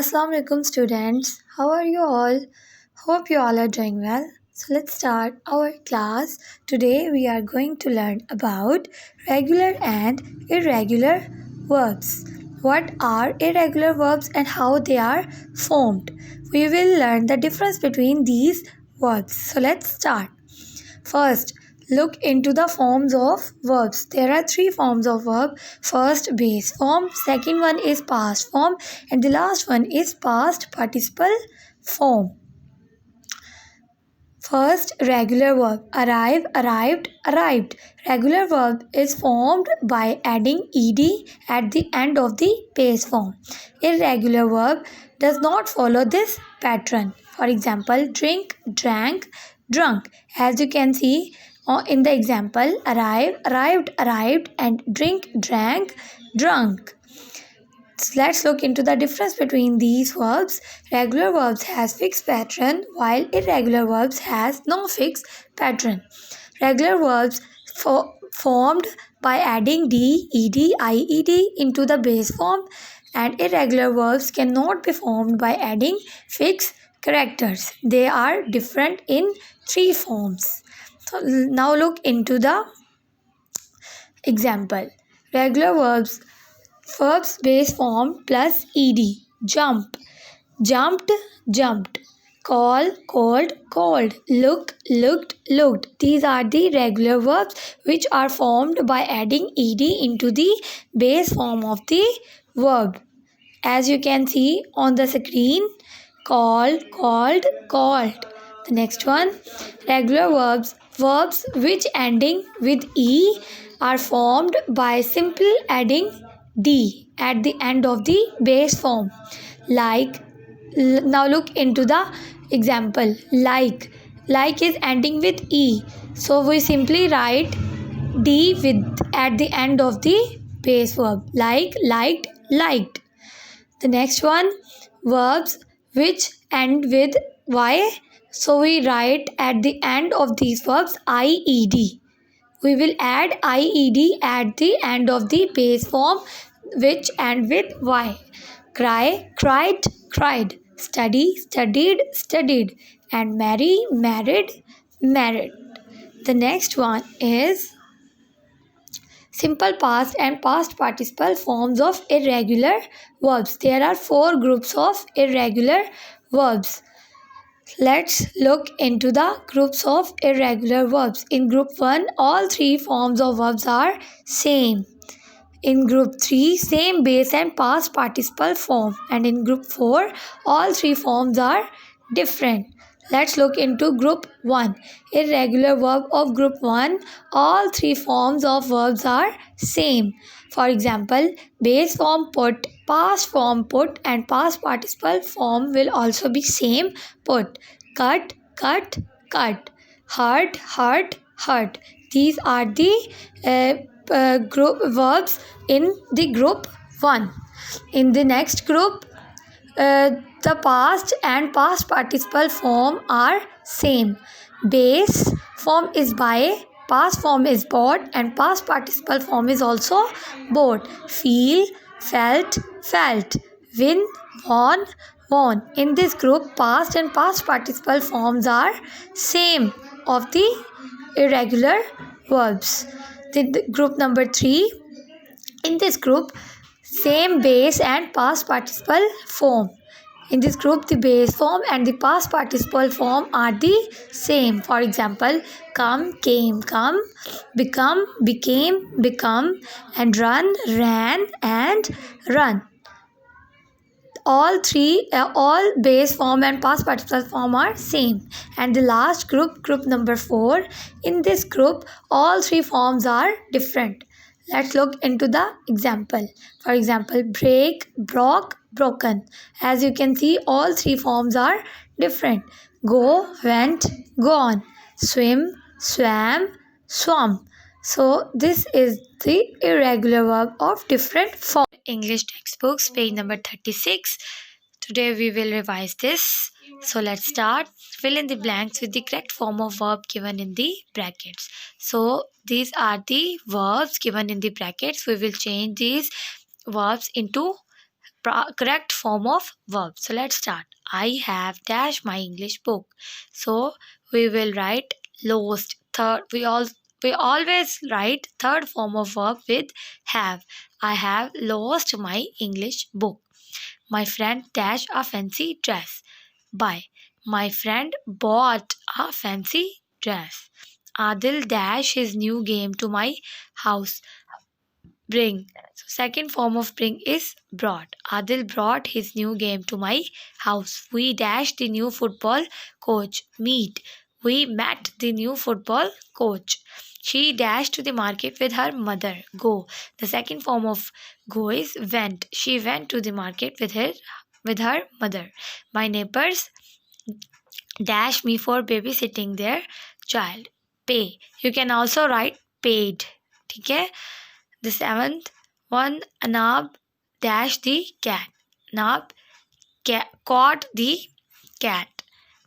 Assalamu alaikum students. How are you all? Hope you all are doing well. So let's start our class. Today we are going to learn about regular and irregular verbs. What are irregular verbs and how they are formed? We will learn the difference between these verbs. So let's start. First, look into the forms of verbs. There are three forms of verb. First, base form. Second one is past form. And the last one is past participle form. First, regular verb. Arrive, arrived, arrived. Regular verb is formed by adding ed at the end of the base form. Irregular verb does not follow this pattern. For example, drink, drank, drunk. As you can see in the example, arrive, arrived, arrived, and drink, drank, drunk. Let's look into the difference between these verbs. Regular verbs has fixed pattern while irregular verbs has no fixed pattern. Regular verbs formed by adding d, ed, ied into the base form, and irregular verbs cannot be formed by adding fixed characters. They are different in three forms. So now look into the example. Regular verbs base form plus ed. Jump, jumped, jumped. Call, called, called. Look, looked, looked. These are the regular verbs which are formed by adding ed into the base form of the verb. As you can see on the screen, call, called, called. The next one, regular verbs which ending with e are formed by simply adding d at the end of the base form. Like, now look into the example. Like is ending with e, so we simply write d with at the end of the base verb. Like, liked, liked. The next one, verbs which end with y, so we write at the end of these verbs ied. We will add ied at the end of the base form which end with y. Cry, cried, cried. Study, studied, studied. And marry, married, married. The next one is simple past and past participle forms of irregular verbs. There are four groups of irregular verbs. Let's look into the groups of irregular verbs. In group 1, all three forms of verbs are same. In group 3, same base and past participle form. And in group 4, all three forms are different. Let's look into group 1. Irregular verb of group 1, all three forms of verbs are same. For example, base form put, past form put, and past participle form will also be same put. Cut, cut, cut. Hurt, hurt, hurt. These are the group verbs in the group 1. In the next group, the past and past participle form are same. Base form is buy, past form is bought, and past participle form is also bought. Feel, felt, felt. Win, won, won. In this group, past and past participle forms are same of the irregular verbs. The group number 3. In this group, same base and past participle form. In this group, the base form and the past participle form are the same. For example, come, came, come, become, became, become, and run, ran, and run. All base form and past participle form are same. And the last group number 4. In this group, all three forms are different. Let's look into the example. For example, break, broke, broken. As you can see, all three forms are different. Go, went, gone. Swim, swam, swum. So this is the irregular verb of different forms. English textbooks, page number 36. Today we will revise this. So let's start. Fill in the blanks with the correct form of verb given in the brackets. So these are the verbs given in the brackets. We will change these verbs into correct form of verb. So let's start. I have dash my English book. So we will write lost. Third, we always write third form of verb with have. I have lost my English book. My friend dash a fancy dress. Buy. My friend bought a fancy dress. Adil dash his new game to my house. Bring. So second form of bring is brought. Adil brought his new game to my house. We dashed the new football coach. Meet. We met the new football coach. She dashed to the market with her mother. Go. The second form of go is went. She went to the market with her mother. My neighbors dash me for babysitting their child. Pay. You can also write paid. Okay? The seventh one, Anab dash the cat. Nab caught the cat.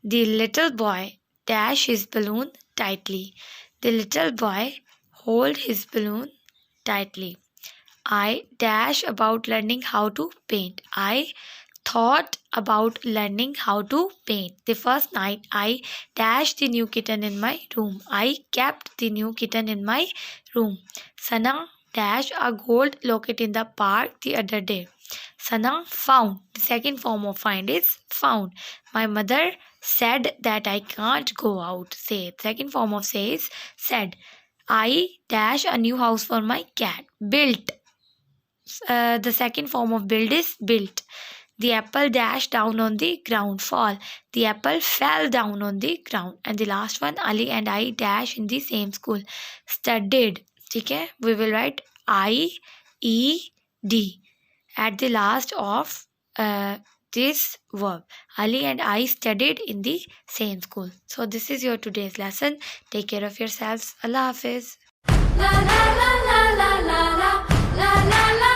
The little boy dash his balloon tightly. The little boy hold his balloon tightly. I dash about learning how to paint. I thought about learning how to paint. The first night I dashed the new kitten in my room. I kept the new kitten in my room. Sana dashed a gold locket in the park the other day. Sana found. The second form of find is found. My mother said that I can't go out. Say. Second form of say is said. I dash a new house for my cat. Built. The second form of build is built. The apple dashed down on the ground. Fall. The apple fell down on the ground. And the last one, Ali and I dash in the same school. Studied. Okay? We will write I-E-D at the last of this verb. Ali and I studied in the same school. So this is your today's lesson. Take care of yourselves. Allah Hafiz. La la la la la la la la la la